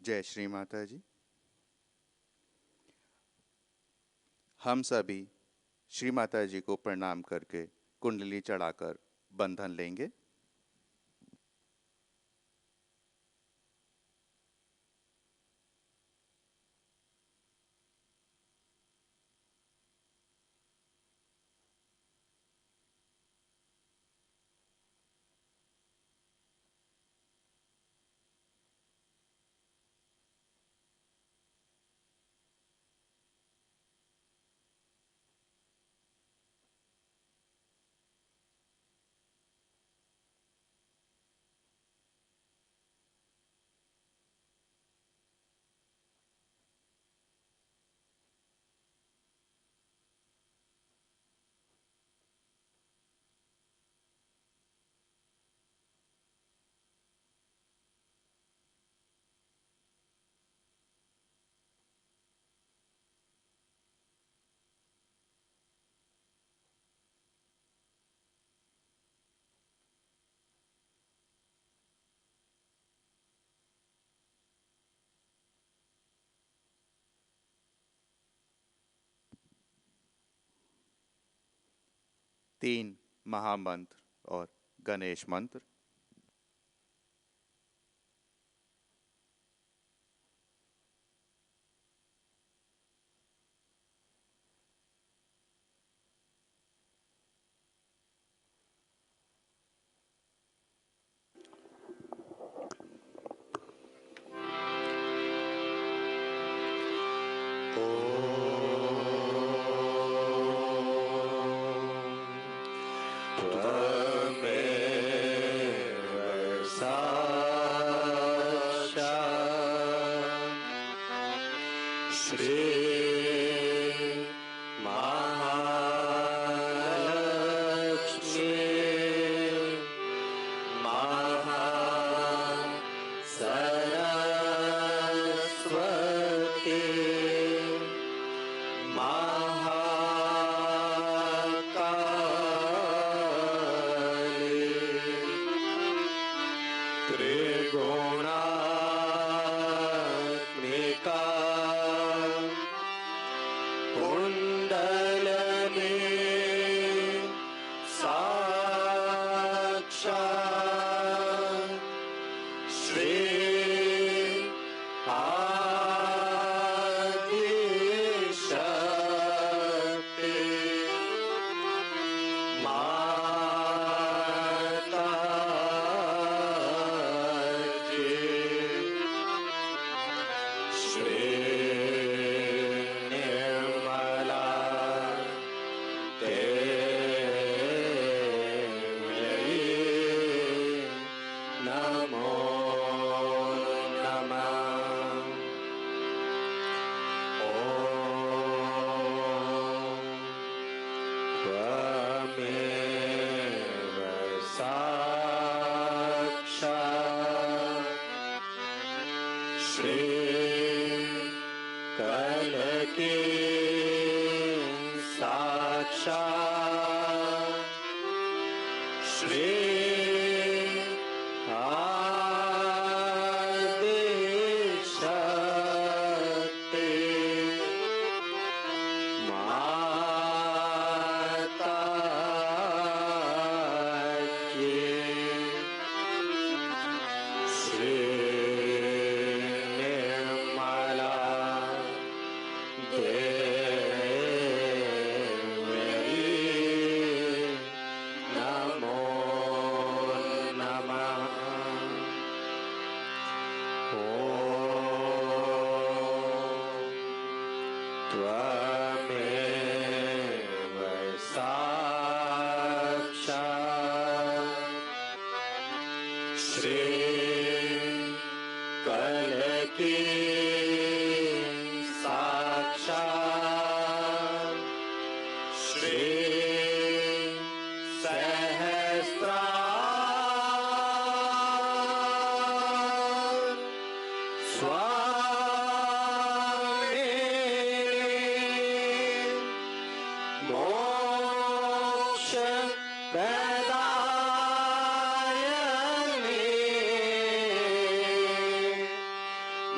जय श्री माता जी। हम सभी श्री माता जी को प्रणाम करके कुंडली चढ़ाकर बंधन लेंगे। तीन महामंत्र और गणेश मंत्र।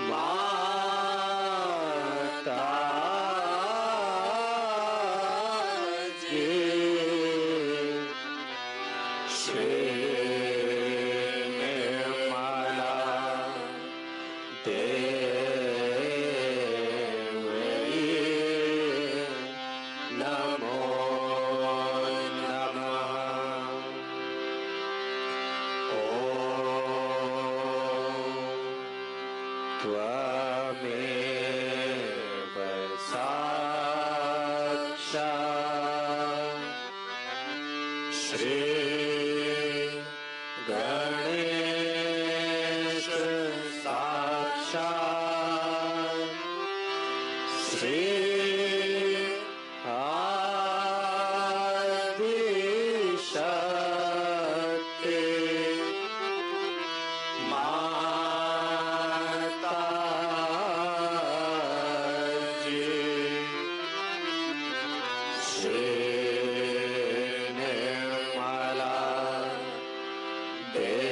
Ma गणेश साक्षात् श्री आदि शक्ति माता जी श्री निर्मला देवी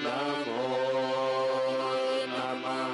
नमो नमः।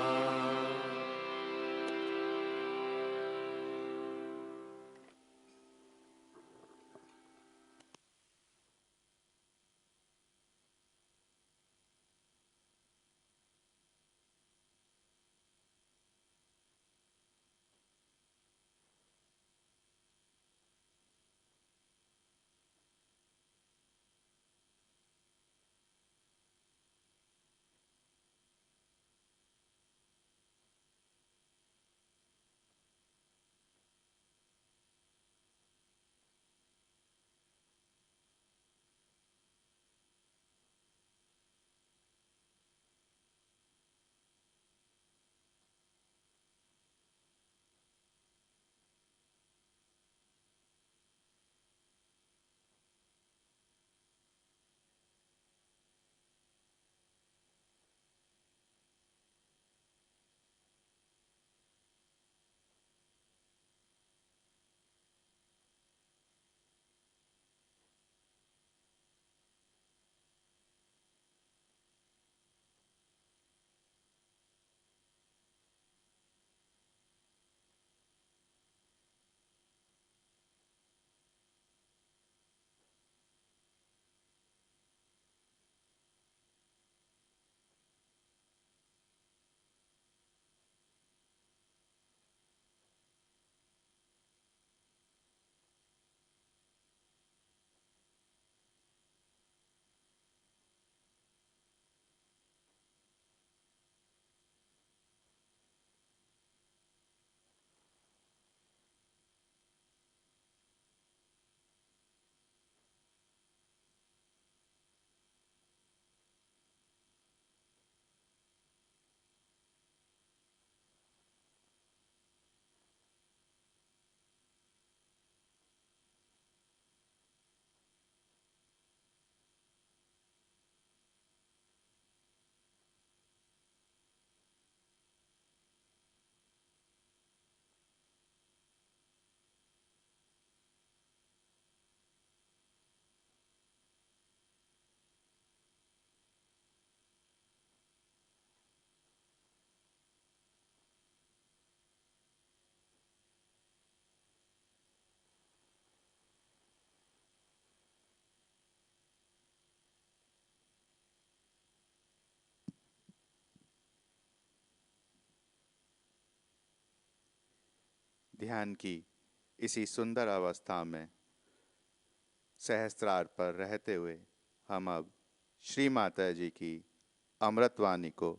ध्यान की इसी सुंदर अवस्था में सहस्त्रार पर रहते हुए हम अब श्री माता जी की अमृतवाणी को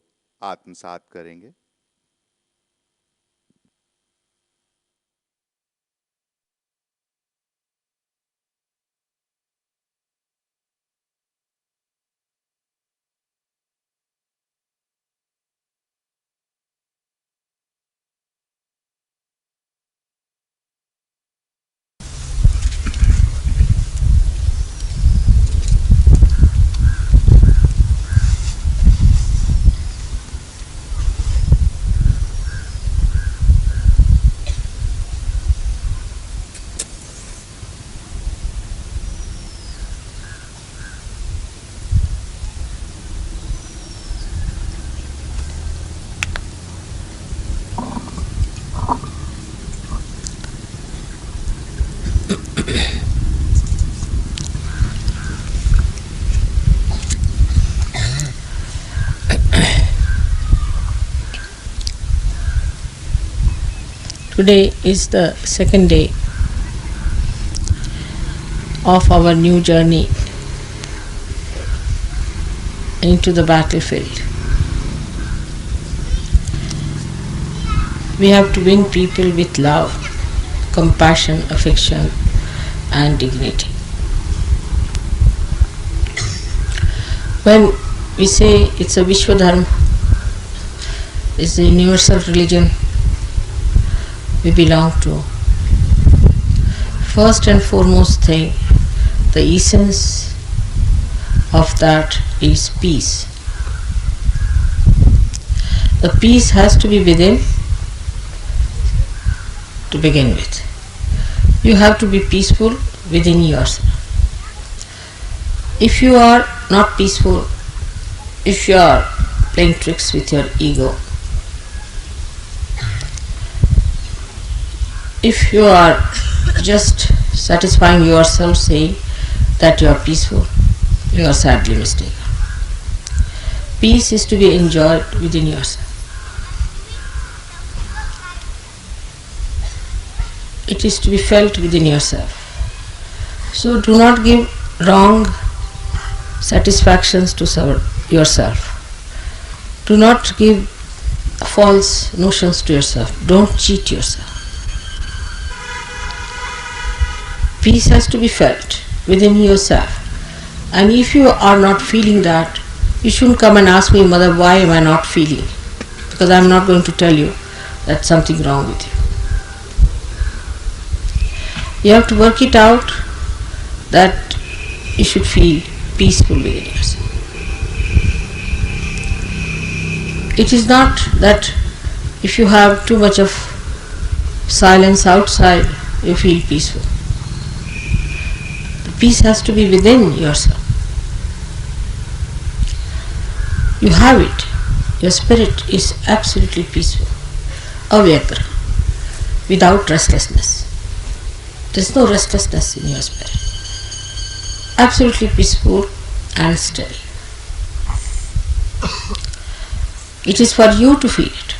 आत्मसात करेंगे। Today is the second day of our new journey into the battlefield. We have to win people with love. compassion, affection and dignity. When we say it's a Vishwa Dharma, it's a universal religion we belong to, first and foremost thing, the essence of that is peace. The peace has to be within to begin with. You have to be peaceful within yourself. If you are not peaceful, if you are playing tricks with your ego, if you are just satisfying yourself saying that you are peaceful, you are sadly mistaken. Peace is to be enjoyed within yourself. It is to be felt within yourself. So do not give wrong satisfactions to yourself. Do not give false notions to yourself. Don't cheat yourself. Peace has to be felt within yourself. And if you are not feeling that, you shouldn't come and ask me, Mother, why am I not feeling? Because I am not going to tell you that's something wrong with you. You have to work it out that you should feel peaceful within yourself. It is not that if you have too much of silence outside, you feel peaceful. The peace has to be within yourself. You have it. Your spirit is absolutely peaceful, avyagra, without restlessness. There is no restlessness in your spirit. Absolutely peaceful and steady. It is for you to feel it.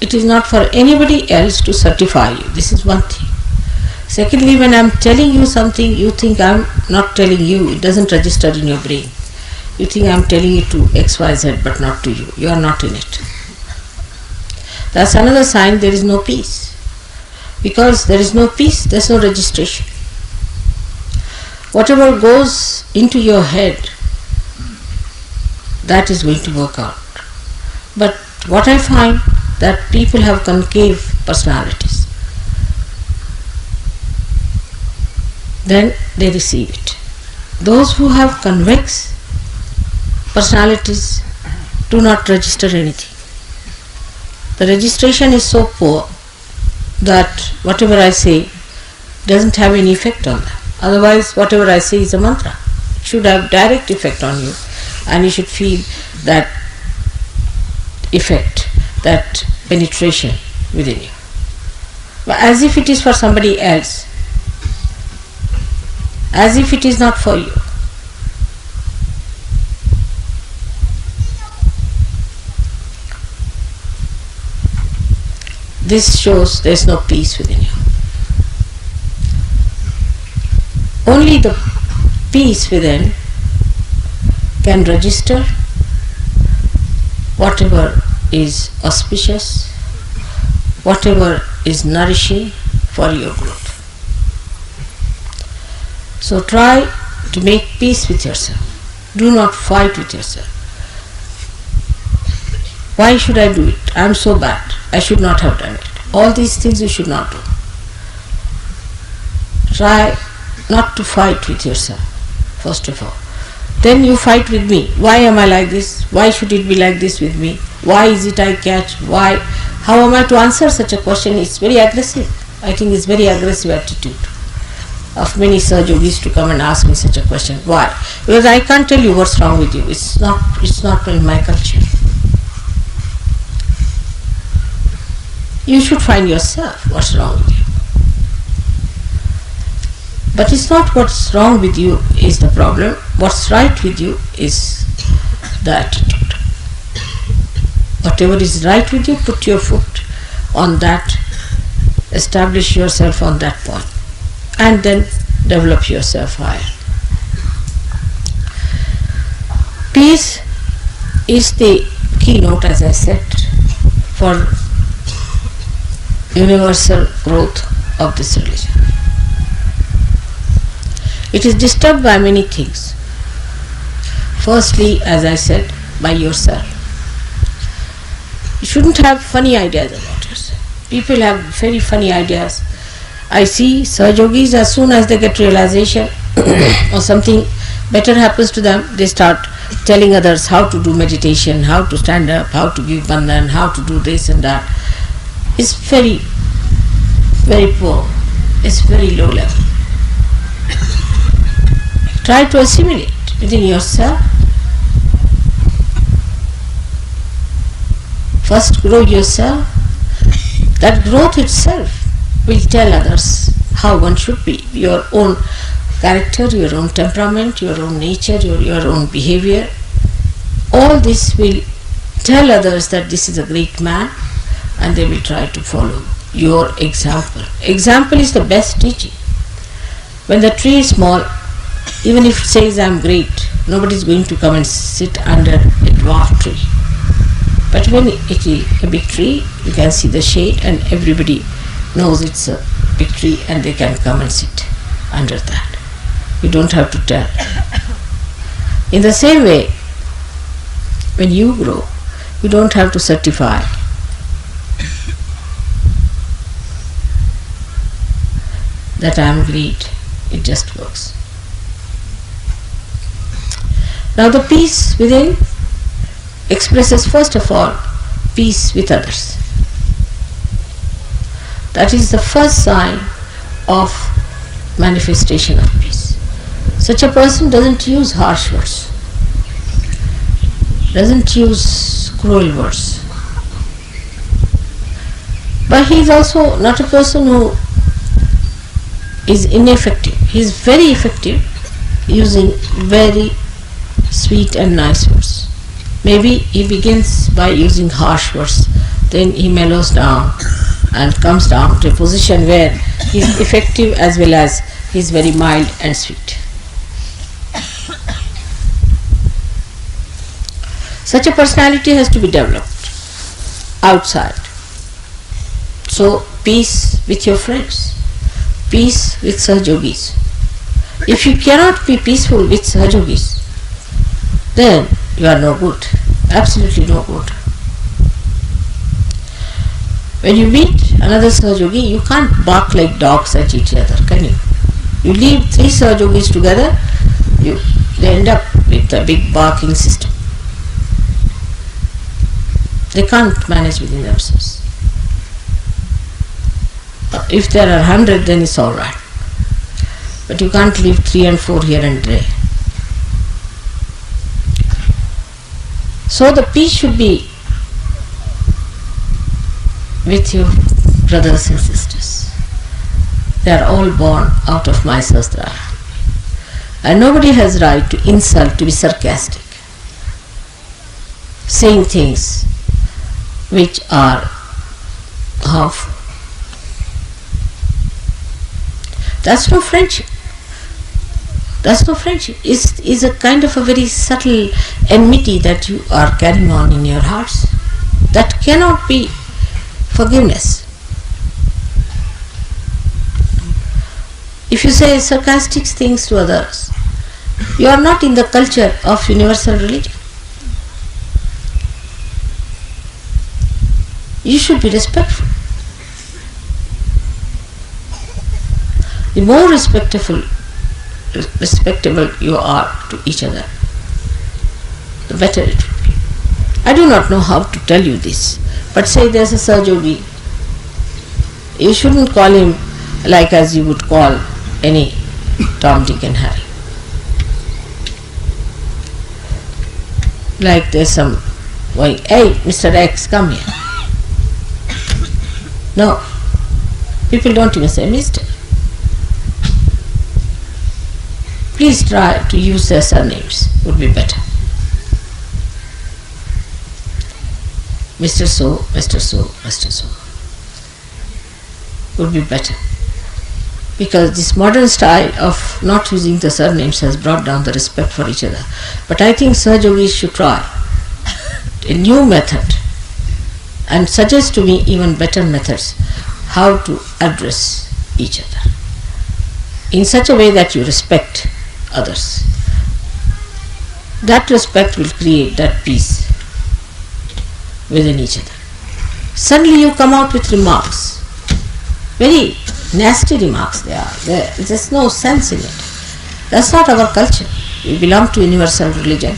It is not for anybody else to certify you. This is one thing. Secondly, when I am telling you something, you think I am not telling you. It doesn't register in your brain. You think I am telling it to XYZ but not to you. You are not in it. That's another sign there is no peace. Because there is no peace, there is no registration. Whatever goes into your head, that is going to work out. But what I find that people have concave personalities. Then they receive it. Those who have convex personalities do not register anything. The registration is so poor that whatever I say doesn't have any effect on them. Otherwise, whatever I say is a mantra. It should have direct effect on you, and you should feel that effect, that penetration within you. But as if it is for somebody else, as if it is not for you. This shows there is no peace within you. Only the peace within can register whatever is auspicious, whatever is nourishing for your growth. So try to make peace with yourself. Do not fight with yourself. Why should I do it? I am so bad. I should not have done it. All these things you should not do. Try not to fight with yourself, first of all. Then you fight with me. Why am I like this? Why should it be like this with me? Why is it I catch? Why? How am I to answer such a question? It's very aggressive. I think it's very aggressive attitude of many Sahajogis to come and ask me such a question. Why? Because I can't tell you what's wrong with you. It's not in my culture. You should find yourself what's wrong with you. But it's not what's wrong with you is the problem. What's right with you is the attitude. Whatever is right with you, put your foot on that, establish yourself on that point, and then develop yourself higher. Peace is the keynote, as I said, for universal growth of this religion. It is disturbed by many things. Firstly, as I said, by yourself. You shouldn't have funny ideas about yourself. People have very funny ideas. I see Sahajogis, as soon as they get realization or something better happens to them, they start telling others how to do meditation, how to stand up, how to give bandhan, how to do this and that. It's very, very poor. It's very low level. Try to assimilate within yourself. First grow yourself. That growth itself will tell others how one should be. Your own character, your own temperament, your own nature, your own behavior. All this will tell others that this is a great man, and they will try to follow your example. Example is the best teaching. When the tree is small, even if it says I am great, nobody is going to come and sit under a dwarf tree. But when it is a big tree, you can see the shade and everybody knows it's a big tree and they can come and sit under that. You don't have to tell. In the same way, when you grow, you don't have to certify. That I am great. It just works. Now the peace within expresses first of all peace with others. That is the first sign of manifestation of peace. Such a person doesn't use harsh words, doesn't use cruel words. But he is also not a person who is ineffective. He is very effective using very sweet and nice words. Maybe he begins by using harsh words, then he mellows down and comes down to a position where he is effective as well as he is very mild and sweet. Such a personality has to be developed outside. So, peace with your friends, peace with Sahajogis. If you cannot be peaceful with Sahajogis, then you are no good, absolutely no good. When you meet another Sahajogi, you can't bark like dogs at each other, can you? You leave 3 Sahajogis together, they end up with a big barking system. They can't manage within themselves. If there are 100, then it's all right. But you can't leave 3 and 4 here and there. So the peace should be with your brothers and sisters. They are all born out of my sastra. And nobody has right to insult, to be sarcastic, saying things which are harmful. That's no friendship. That's no friendship. It's a kind of a very subtle enmity that you are carrying on in your hearts. That cannot be forgiveness. If you say sarcastic things to others, you are not in the culture of universal religion. You should be respectful. The more respectable you are to each other, the better it will be. I do not know how to tell you this, but say there's a Sahajogi, you shouldn't call him like as you would call any Tom, Dick and Harry. Like there's some going, hey Mr. X, come here. No, people don't even say Mr. Please try to use their surnames, would be better. Mr. So, Mr. So, Mr. So would be better. Because this modern style of not using the surnames has brought down the respect for each other. But I think Sahajogis should try a new method and suggest to me even better methods how to address each other in such a way that you respect others. That respect will create that peace within each other. Suddenly you come out with remarks, very nasty remarks they are. There's no sense in it. That's not our culture. We belong to universal religion.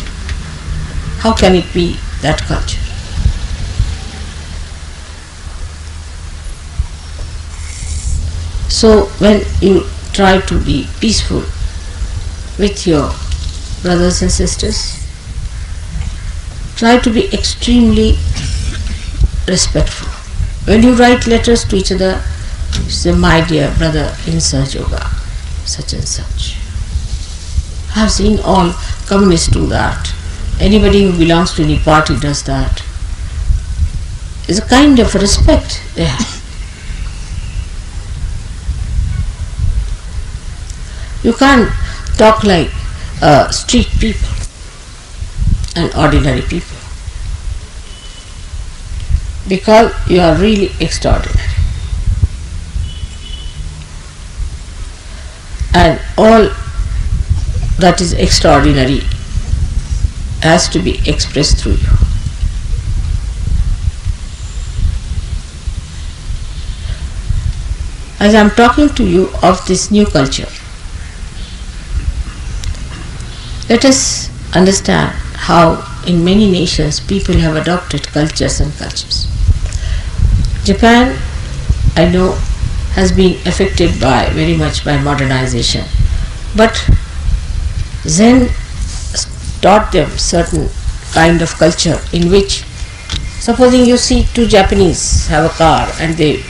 How can it be that culture? So when you try to be peaceful with your brothers and sisters, try to be extremely respectful. When you write letters to each other, you say, my dear brother in Saj Yoga, such and such. I have seen all communists do that. Anybody who belongs to any party does that. It's a kind of respect they have. You can't talk like street people and ordinary people, because you are really extraordinary. And all that is extraordinary has to be expressed through you. As I am talking to you of this new culture, let us understand how in many nations people have adopted cultures and cultures. Japan, I know, has been affected very much by modernization, but Zen taught them certain kind of culture in which, supposing you see two Japanese have a car and they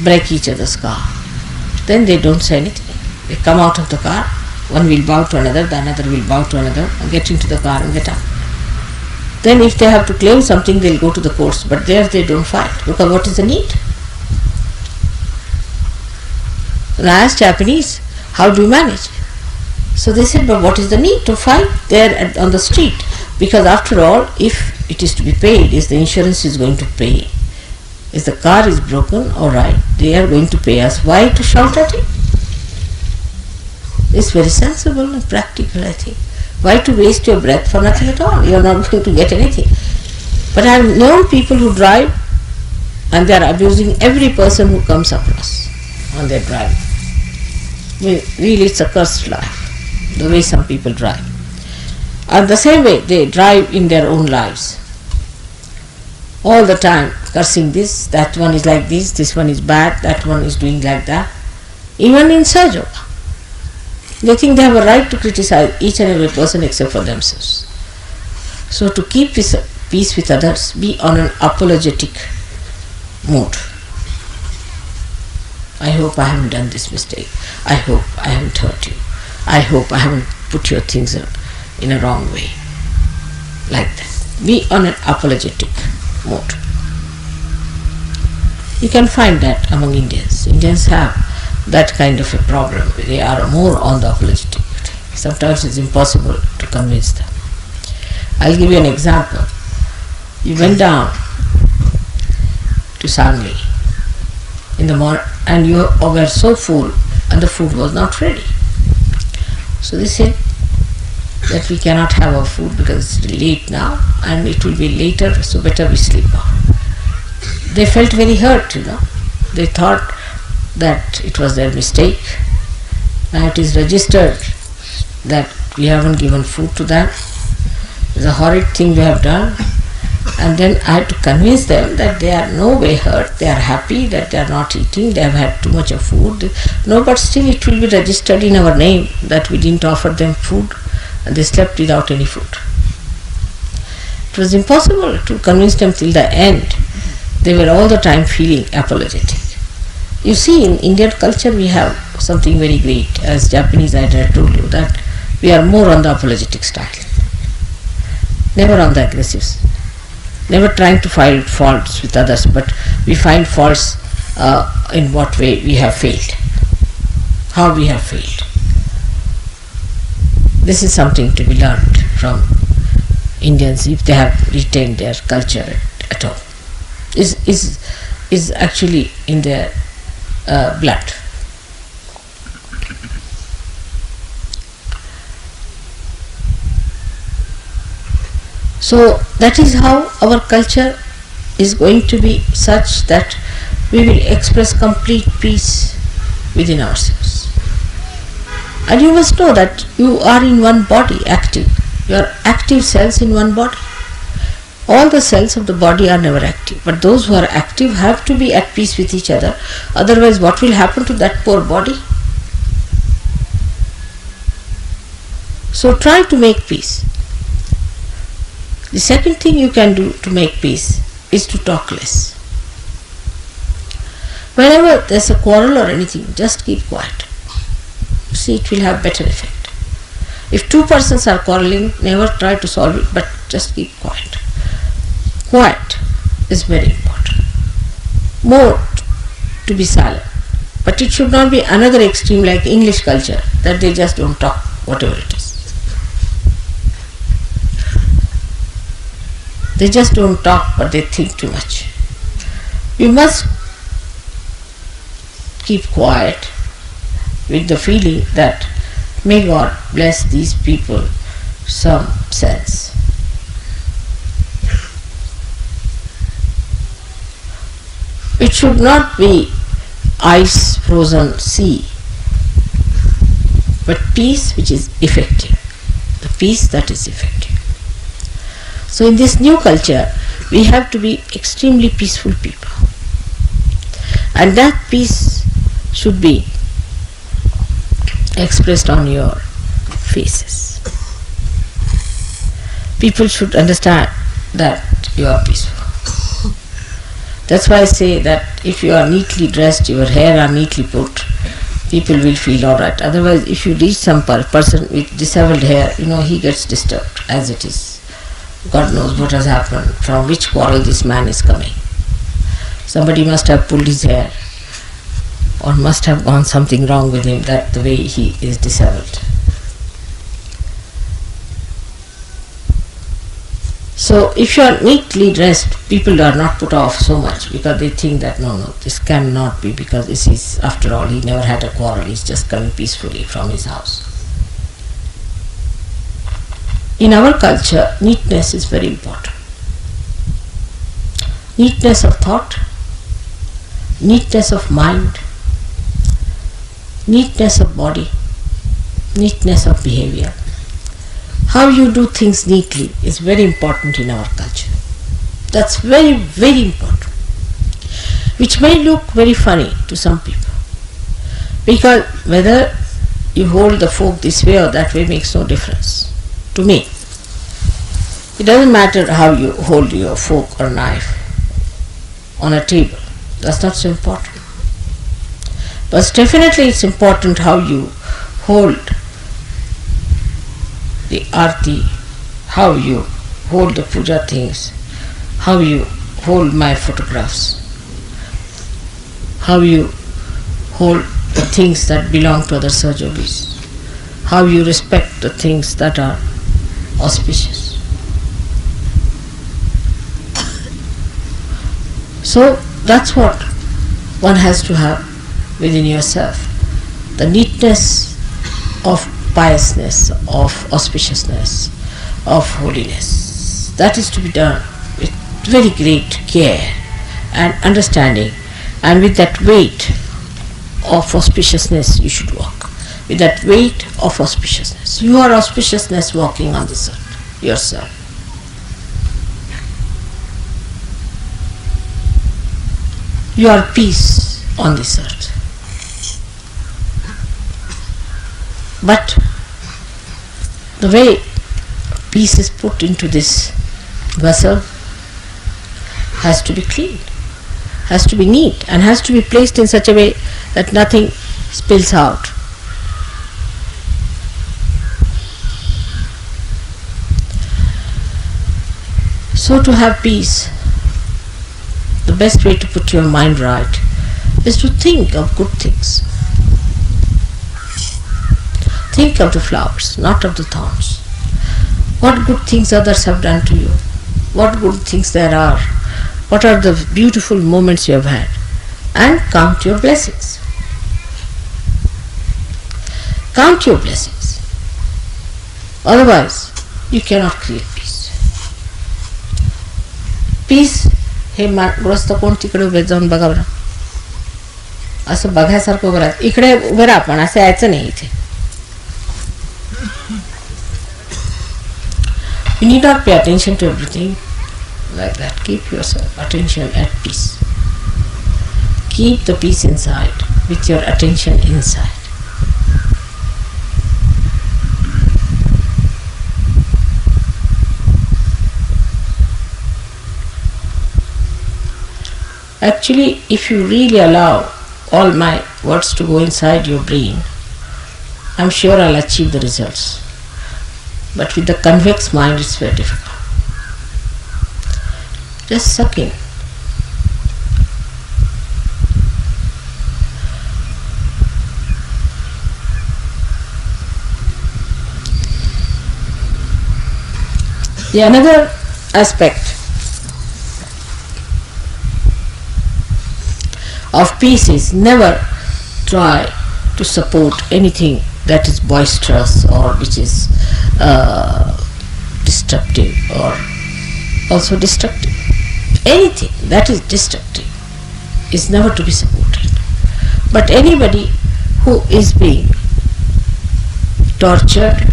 break each other's car, then they don't say anything. They come out of the car, one will bow to another, the another will bow to another, and get into the car and get out. Then if they have to claim something, they'll go to the courts, but there they don't fight, because what is the need? And I asked Japanese, how do you manage? So they said, but what is the need to fight there on the street? Because after all, if it is to be paid, if the insurance is going to pay, if the car is broken, alright, they are going to pay us. Why to shout at it? It's very sensible and practical, I think. Why to waste your breath for nothing at all? You are not going to get anything. But I have known people who drive and they are abusing every person who comes across on their driving. Really, it's a cursed life, the way some people drive. And the same way they drive in their own lives. All the time cursing this, that one is like this one is bad, that one is doing like that. Even in Saj Yoga, they think they have a right to criticize each and every person except for themselves. So to keep peace with others, be on an apologetic mood. I hope I haven't done this mistake. I hope I haven't hurt you. I hope I haven't put your things in a wrong way. Like that. Be on an apologetic mood. You can find that among Indians. Indians have that kind of a problem. They are more on the apologetic. Sometimes it's impossible to convince them. I'll give you an example. You went down to Sangli in the morning and you were so full and the food was not ready. So they said that we cannot have our food because it's late now and it will be later, so better we sleep now. They felt very hurt, They thought that it was their mistake. Now it is registered that we haven't given food to them. It's a horrid thing we have done. And then I had to convince them that they are no way hurt, they are happy that they are not eating, they have had too much of food. No, but still it will be registered in our name that we didn't offer them food and they slept without any food. It was impossible to convince them till the end. They were all the time feeling apologetic. You see, in Indian culture we have something very great. As Japanese, I had told you that we are more on the apologetic style. Never on the aggressive. Never trying to find faults with others, but we find faults in what way we have failed. How we have failed. This is something to be learned from Indians if they have retained their culture at all. Is actually in their blood. So that is how our culture is going to be such that we will express complete peace within ourselves. And you must know that you are in one body, active. You are active cells in one body. All the cells of the body are never active, but those who are active have to be at peace with each other. Otherwise, what will happen to that poor body? So try to make peace. The second thing you can do to make peace is to talk less. Whenever there's a quarrel or anything, just keep quiet. See, it will have better effect. If two persons are quarreling, never try to solve it, but just keep quiet. Quiet is very important. More to be silent. But it should not be another extreme like English culture, that they just don't talk, whatever it is. They just don't talk, but they think too much. You must keep quiet with the feeling that may God bless these people some sense. It should not be ice frozen sea, but peace which is effective. The peace that is effective. So in this new culture, we have to be extremely peaceful people. And that peace should be expressed on your faces. People should understand that you are peaceful. That's why I say that if you are neatly dressed, your hair are neatly put, people will feel alright. Otherwise, if you reach some person with disheveled hair, he gets disturbed as it is. God knows what has happened, from which quarrel this man is coming. Somebody must have pulled his hair, or must have gone something wrong with him, that the way he is disheveled. So if you are neatly dressed, people are not put off so much, because they think that no, this cannot be, because this is, after all, he never had a quarrel, he's just coming peacefully from his house. In our culture, neatness is very important. Neatness of thought, neatness of mind, neatness of body, neatness of behavior. How you do things neatly is very important in our culture. That's very, very important. Which may look very funny to some people. Because whether you hold the fork this way or that way makes no difference to me. It doesn't matter how you hold your fork or knife on a table. That's not so important. But definitely it's important how you hold the arti, how you hold the puja things, how you hold my photographs, how you hold the things that belong to other Sahajogis, how you respect the things that are auspicious. So that's what one has to have within yourself, the neatness of piousness, of auspiciousness, of holiness. That is to be done with very great care and understanding, and with that weight of auspiciousness you should walk. With that weight of auspiciousness. You are auspiciousness walking on this earth, yourself. You are peace on this earth. But the way peace is put into this vessel has to be clean, has to be neat, and has to be placed in such a way that nothing spills out. So to have peace, the best way to put your mind right is to think of good things. Think of the flowers, not of the thorns. What good things others have done to you? What good things there are? What are the beautiful moments you have had? and count your blessings. Count your blessings. Otherwise, you cannot create peace. Peace, हे ग्रस्त कोण तिकडे उभे जाऊन बघा बरं. असं बघायसारखं उभं राहत. इकडे उभं राहा, पण असं यायचं नाही इथे. You need not pay attention to everything like that. Keep your attention at peace. Keep the peace inside with your attention inside. Actually, if you really allow all my words to go inside your brain, I'm sure I'll achieve the results. But with the convex mind, it's very difficult. Just suck in. The another aspect of peace is never try to support anything that is boisterous or which is destructive or also destructive. Anything that is destructive is never to be supported. But anybody who is being tortured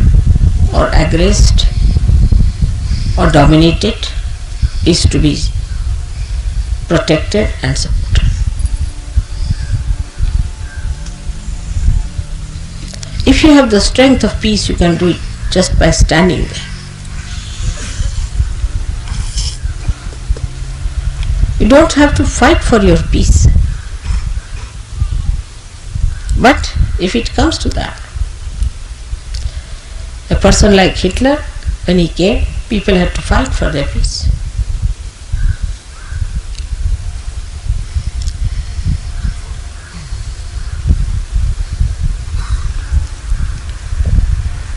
or aggressed or dominated is to be protected and supported. If you have the strength of peace, you can do it just by standing there. You don't have to fight for your peace. But if it comes to that, a person like Hitler, when he came, people had to fight for their peace.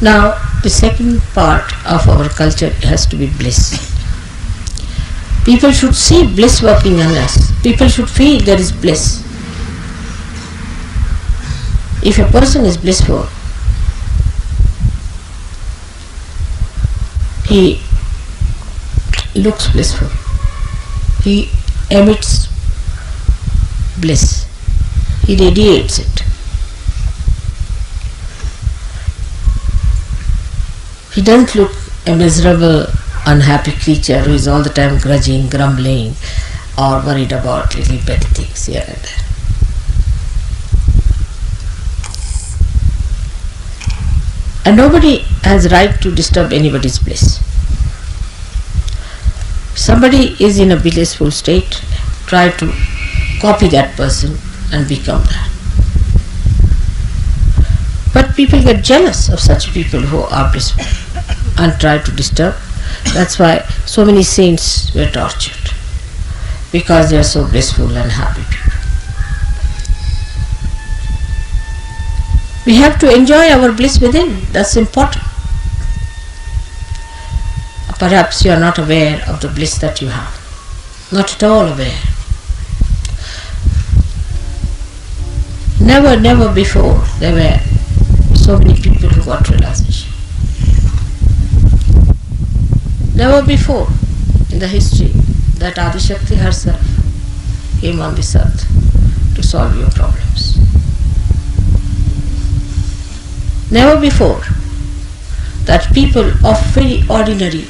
Now, the second part of our culture has to be bliss. People should see bliss working on us. People should feel there is bliss. If a person is blissful, he looks blissful. He emits bliss. He radiates it. He doesn't look a miserable, unhappy creature who is all the time grudging, grumbling, or worried about little petty things here and there. And nobody has right to disturb anybody's bliss. Somebody is in a blissful state, try to copy that person and become that. But people get jealous of such people who are blissful and try to disturb. That's why so many saints were tortured, because they are so blissful and happy people. We have to enjoy our bliss within. That's important. Perhaps you are not aware of the bliss that you have. Not at all aware. Never before there were so many people who got realization. Never before in the history that Adi Shakti herself came on this earth to solve your problems. Never before that people of very ordinary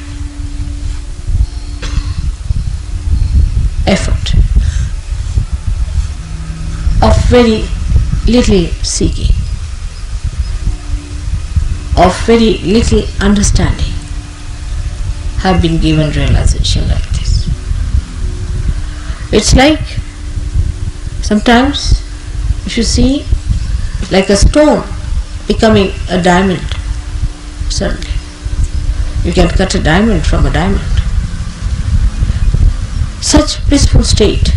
effort, of very little seeking, of very little understanding, have been given realization like this. It's like sometimes if you see like a stone becoming a diamond suddenly. You can cut a diamond from a diamond. Such blissful state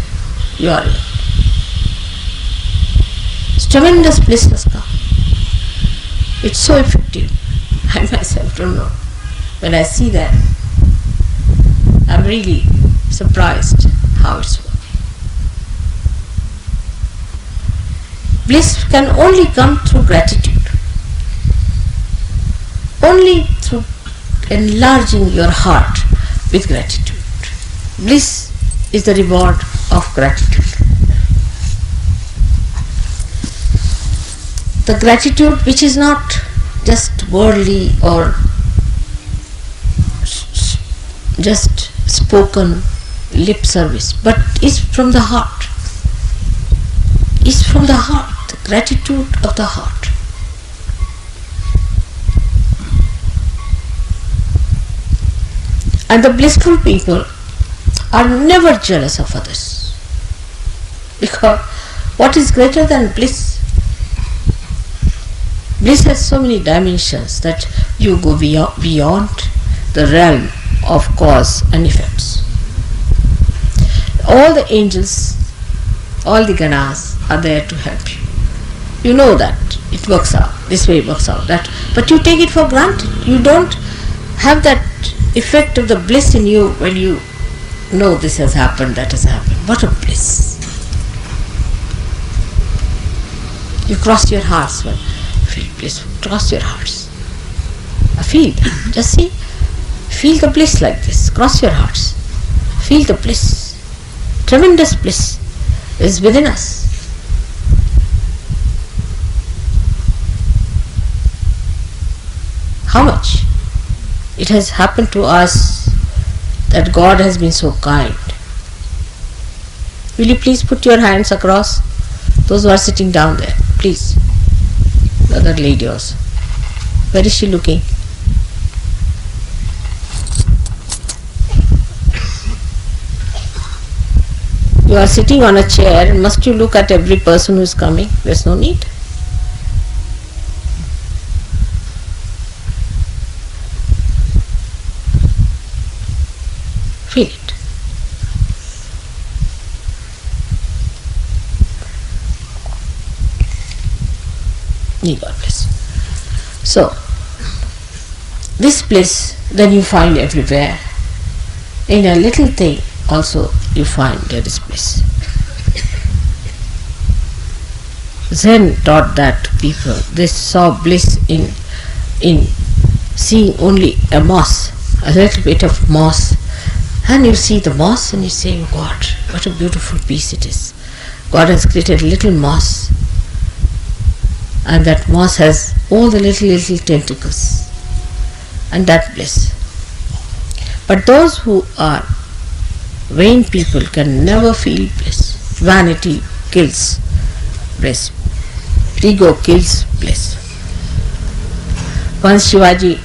you are in. Tremendous bliss has come. It's so effective. I myself don't know. When I see that, I'm really surprised how it's working. Bliss can only come through gratitude. Only through enlarging your heart with gratitude. Bliss is the reward of gratitude. The gratitude which is not just worldly or just spoken lip service, but is from the heart. Is from the heart, the gratitude of the heart. And the blissful people are never jealous of others. Because what is greater than bliss? Bliss has so many dimensions that you go beyond the realm of cause and effects. All the angels, all the ganas are there to help you. You know that it works out, this way it works out, that, but you take it for granted. You don't have that effect of the bliss in you when you know this has happened, that has happened. What a bliss. You cross your hearts when you feel blissful. Cross your hearts. Feel, just see, feel the bliss like this. Cross your hearts. Feel the bliss. Tremendous bliss is within us. How much it has happened to us that God has been so kind. Will you please put your hands across? Those who are sitting down there, please. The other lady also. Where is she looking? You are sitting on a chair, and must you look at every person who is coming? There's no need. Feel it. May God bless you. So, this bliss then you find everywhere. In a little thing also you find there is bliss. Zen taught that to people. They saw bliss in seeing only a moss, a little bit of moss. And you see the moss and you say, oh God, what a beautiful piece it is. God has created a little moss, and that moss has all the little tentacles, and that bliss. But those who are vain people can never feel bliss. Vanity kills bliss. Ego kills bliss. Once Shivaji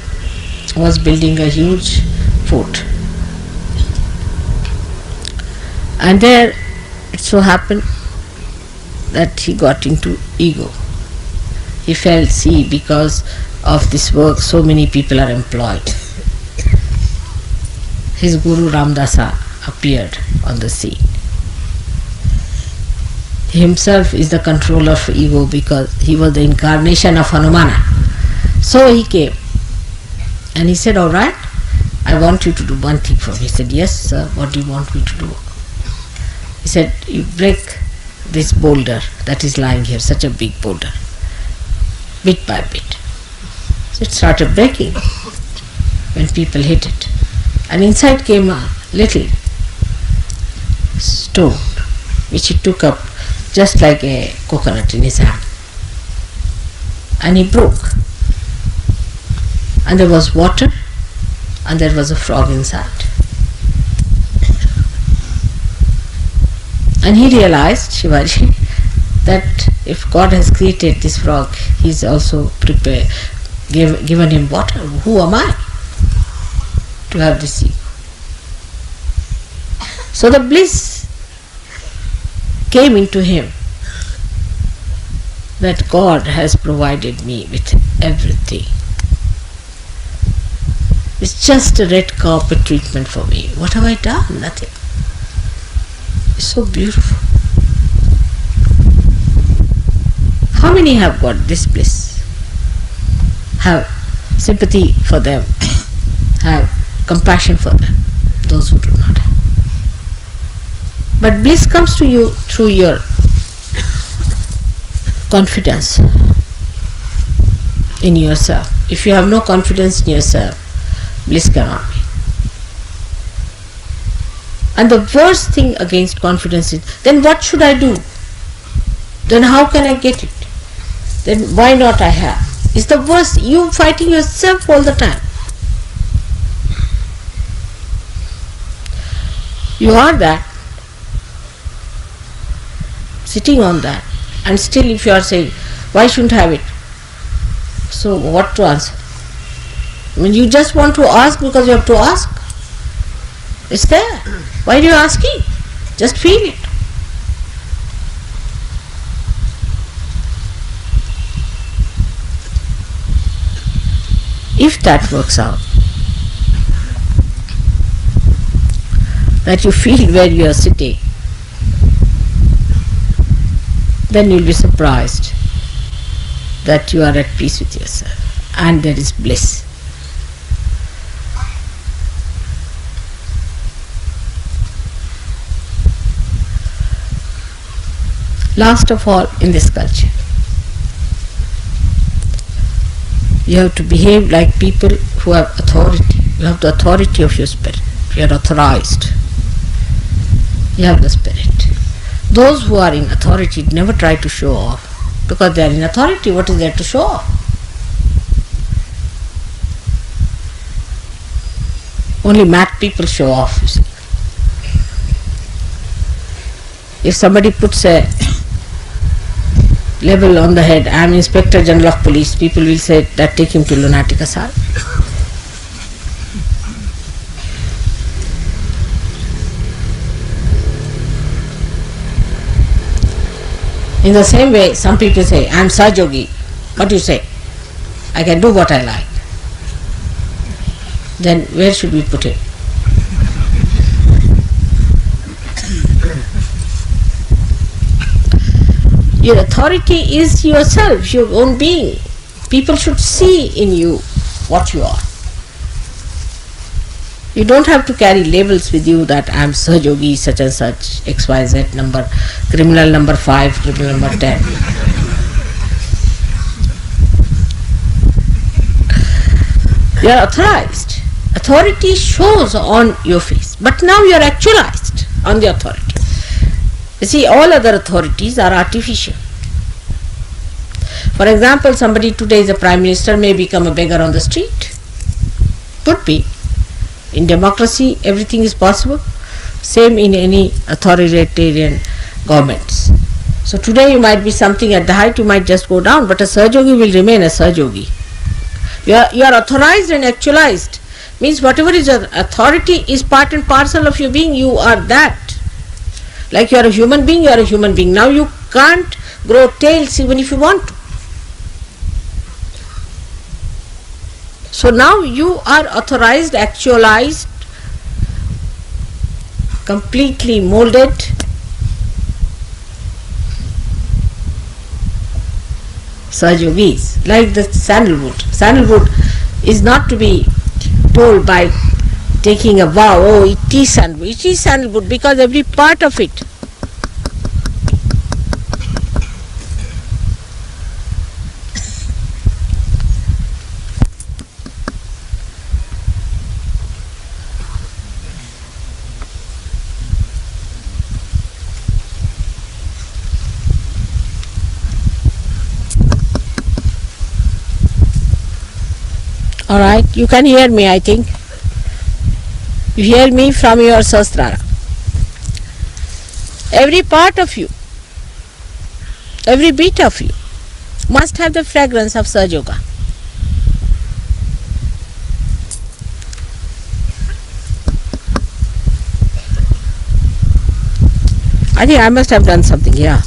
was building a huge fort, and there it so happened that he got into ego. He felt, see, because of this work so many people are employed. His Guru Ramdasa appeared on the scene. He himself is the controller of ego because he was the incarnation of Hanumana. So he came and he said, all right, I want you to do one thing for me. He said, yes sir, what do you want me to do? He said, you break this boulder that is lying here, such a big boulder, bit by bit. So it started breaking when people hit it. And inside came a little stone which he took up just like a coconut in his hand. And he broke. And there was water and there was a frog inside. And he realized, Shivaji, that if God has created this frog, He's also given him water. Who am I to have this ego? So the bliss came into him that God has provided me with everything. It's just a red carpet treatment for me. What have I done? Nothing. It's so beautiful. How many have got this bliss? Have sympathy for them, have compassion for them, those who do not have. But bliss comes to you through your confidence in yourself. If you have no confidence in yourself, bliss cannot be. And the worst thing against confidence is, then what should I do? Then how can I get it? Then why not I have? It's the worst. You fighting yourself all the time. You are that, sitting on that, and still if you are saying, why shouldn't I have it? So what to answer? I mean, you just want to ask because you have to ask. It's there. Why are you asking? Just feel it. If that works out, that you feel where you are sitting, then you will be surprised that you are at peace with yourself and there is bliss. Last of all, in this culture, you have to behave like people who have authority. You have the authority of your spirit. You are authorized. You have the spirit. Those who are in authority never try to show off. Because they are in authority, what is there to show off? Only mad people show off, you see. If somebody puts a label on the head, I am Inspector General of Police, people will say that take him to lunatic asylum. In the same way, some people say, I am Sahajogi. What do you say? I can do what I like. Then where should we put it? Your authority is yourself, your own being. People should see in you what you are. You don't have to carry labels with you that I am Sahajogi, such and such, XYZ number, criminal number 5, criminal number 10. You are authorized. Authority shows on your face, but now you are actualized on the authority. You see, all other authorities are artificial. For example, somebody today is a prime minister may become a beggar on the street. Could be. In democracy, everything is possible. Same in any authoritarian governments. So today you might be something at the height, you might just go down, but a Sahajogi will remain a Sahajogi. You are authorized and actualized. Means whatever is your authority is part and parcel of your being, you are that. Like you are a human being, you are a human being. Now you can't grow tails even if you want to. So now you are authorized, actualized, completely molded. Sahajogis, like the sandalwood. Sandalwood is not to be told by taking a vow, oh it is sandalwood. It is sandalwood because every part of it. Alright, you can hear me, I think. You hear me from your Sahasrara. Every part of you, every bit of you must have the fragrance of Sahajoga. I think I must have done something, yeah.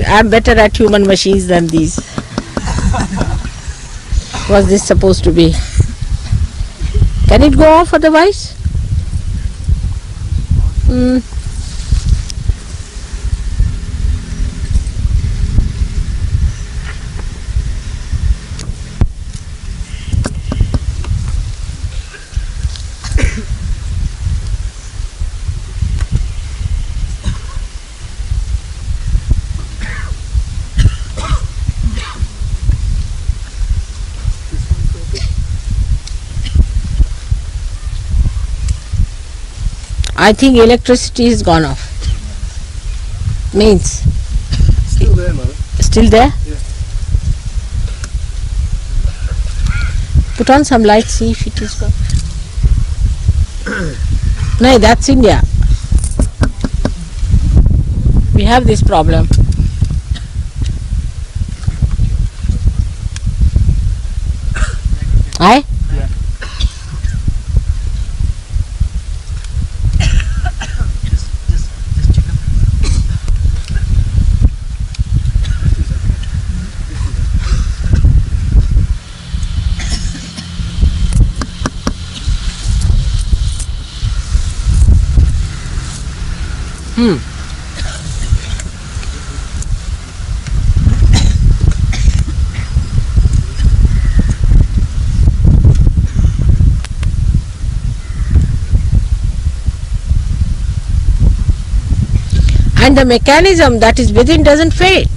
I'm better at human machines than these. Was this supposed to be? Can it go off otherwise? I think electricity is gone off. Means Still there, Mother. still there? Yeah. Put on some light, see if it is gone. No, that's India. We have this problem. Aye? Yeah. And the mechanism that is within doesn't fade.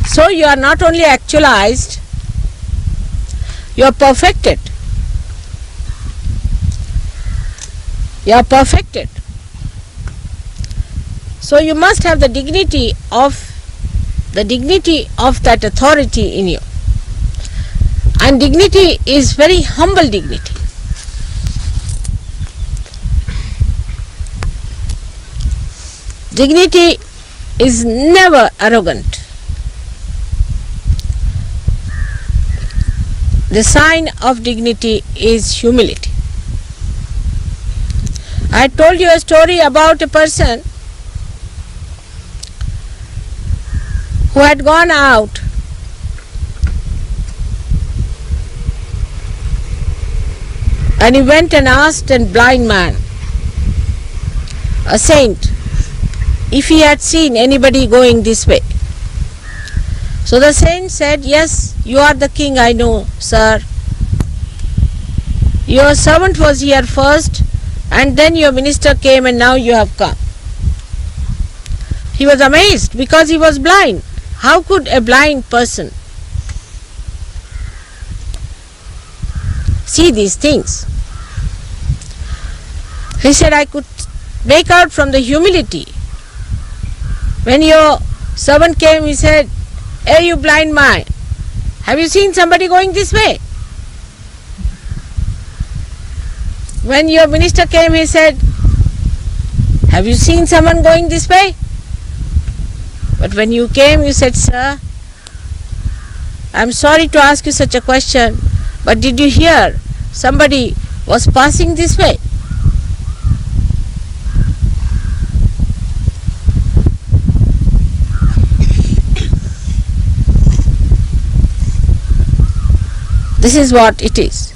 So you are not only actualized, you are perfected. You are perfected. So you must have the dignity of that authority in you. And dignity is very humble dignity. Dignity is never arrogant. The sign of dignity is humility. I told you a story about a person who had gone out and he went and asked a blind man, a saint, if he had seen anybody going this way. So the saint said, yes, you are the king, I know, sir. Your servant was here first and then your minister came and now you have come. He was amazed because he was blind. How could a blind person see these things? He said, I could make out from the humility. When your servant came, he said, hey, you blind man, have you seen somebody going this way? When your minister came, he said, have you seen someone going this way? But when you came, you said, sir, I'm sorry to ask you such a question, but did you hear somebody was passing this way? This is what it is.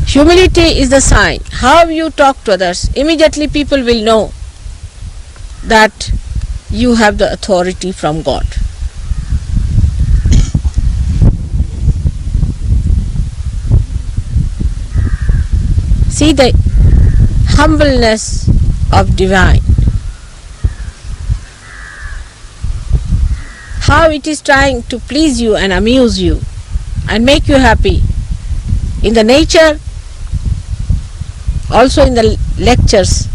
Humility is the sign. How you talk to others, immediately people will know that you have the authority from God. See the humbleness of divine. How it is trying to please you and amuse you and make you happy in the nature, also in the lectures.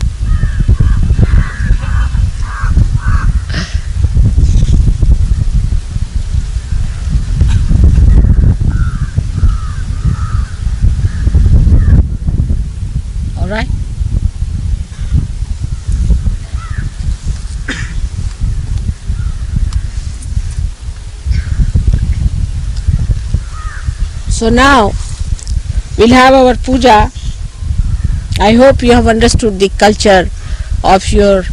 All right? So now we'll have our puja. I hope you have understood the culture of your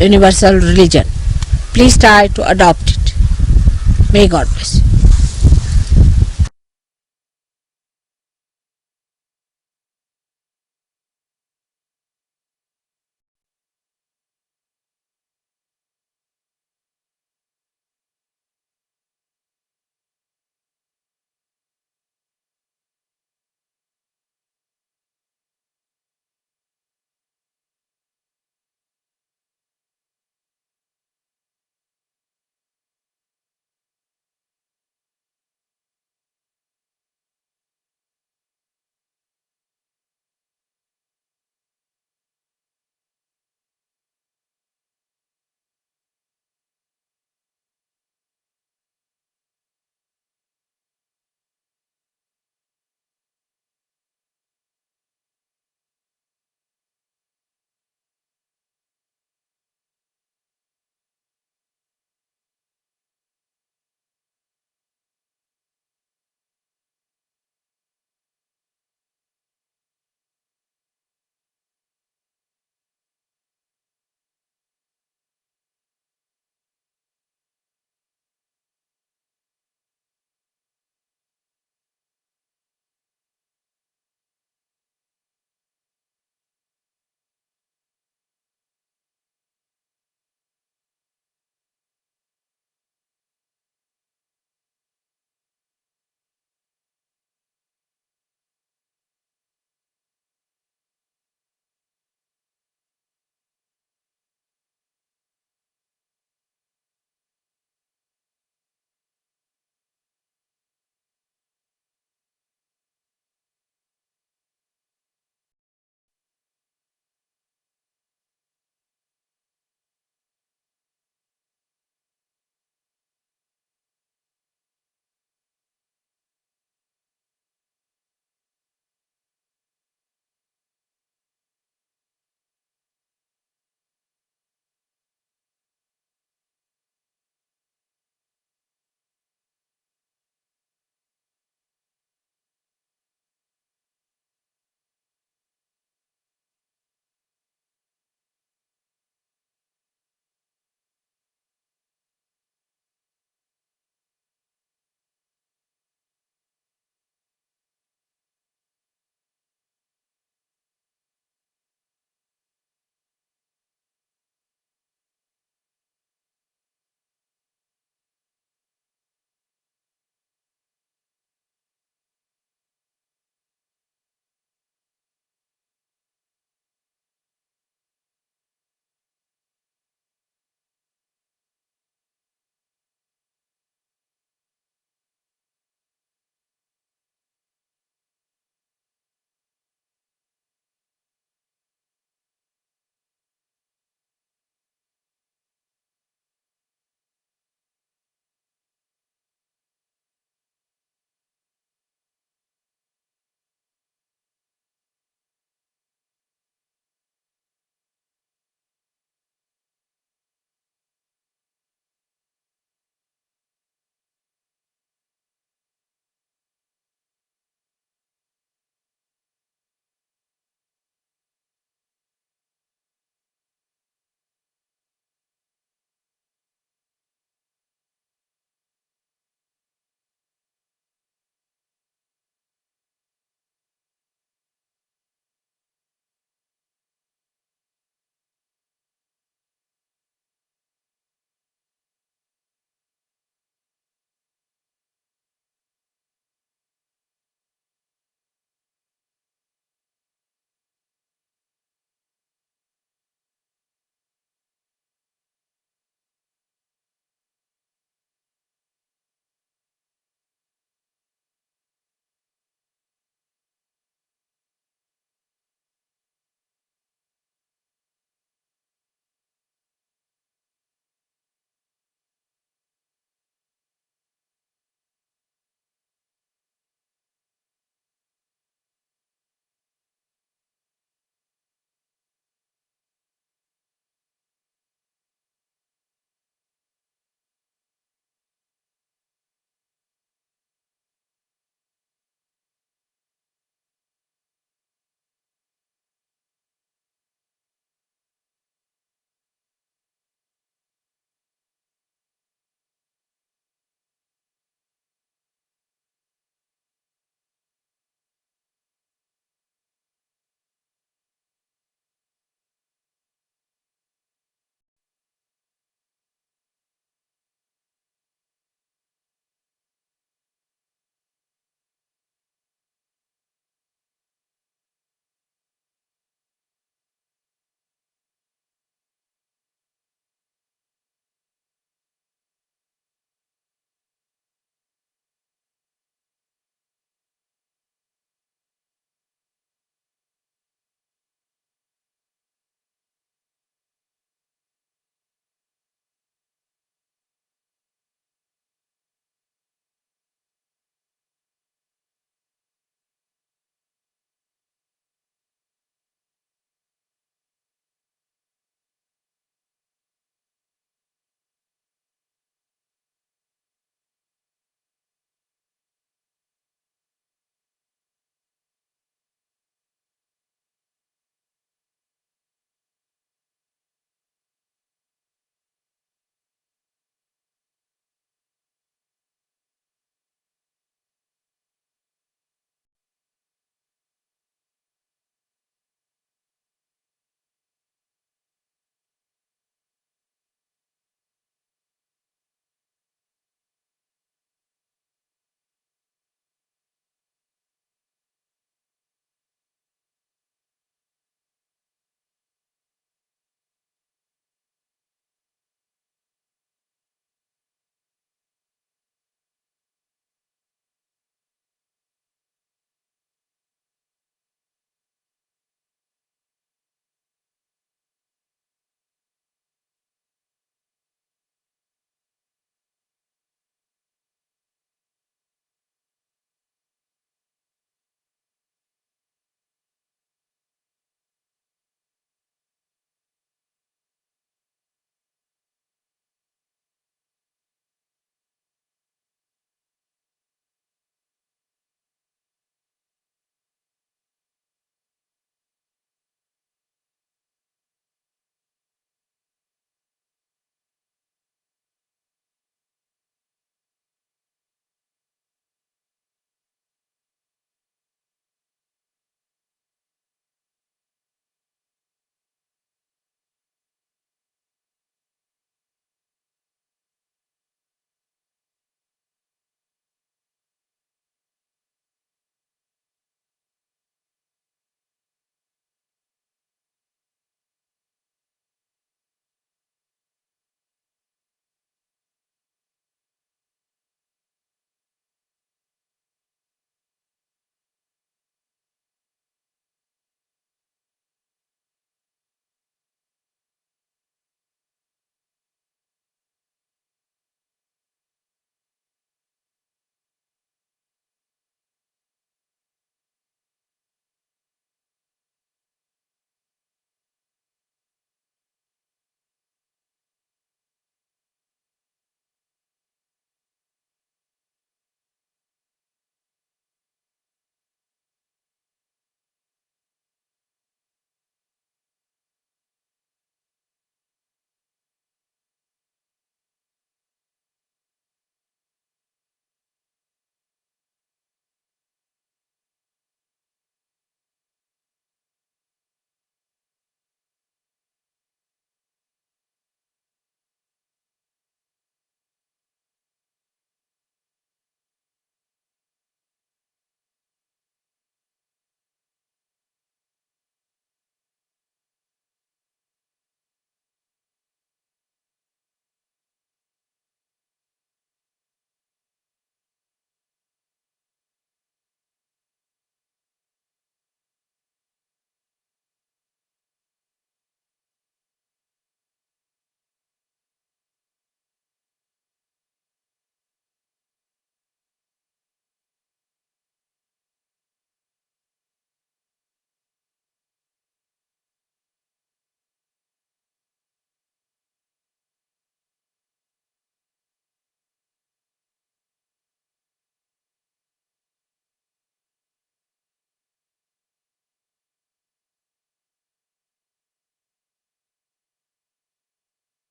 universal religion. Please try to adopt it. May God bless you.